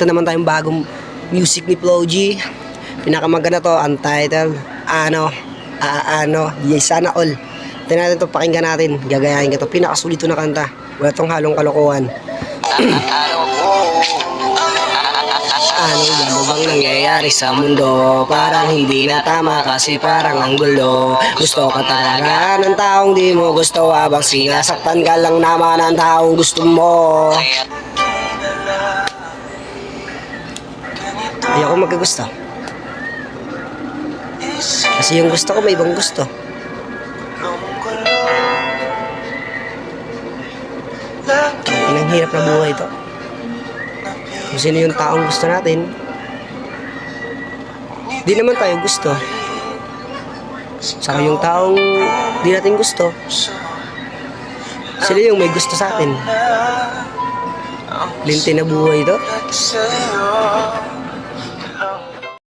Ito naman tayong bagong music ni Flo G. Pinakamaganda to, untitled, di sana all. Ito natin to, pakinggan natin, gagayahin ko to. Pinakasulit to na kanta. Wala tong halong kalokohan. Ano bang nangyayari sa mundo? Parang hindi na tama kasi parang ang gulo. Gusto ka talaga ng taong di mo gusto, habang sinasaktan ka lang naman ang taong gusto mo. Ayoko magkagusto. Kasi yung gusto ko may ibang gusto. Ang hirap na buhay ito. Kung sino yung taong gusto natin, di naman tayo gusto. Saka yung taong di natin gusto, sila yung may gusto sa atin. Linti na buhay ito.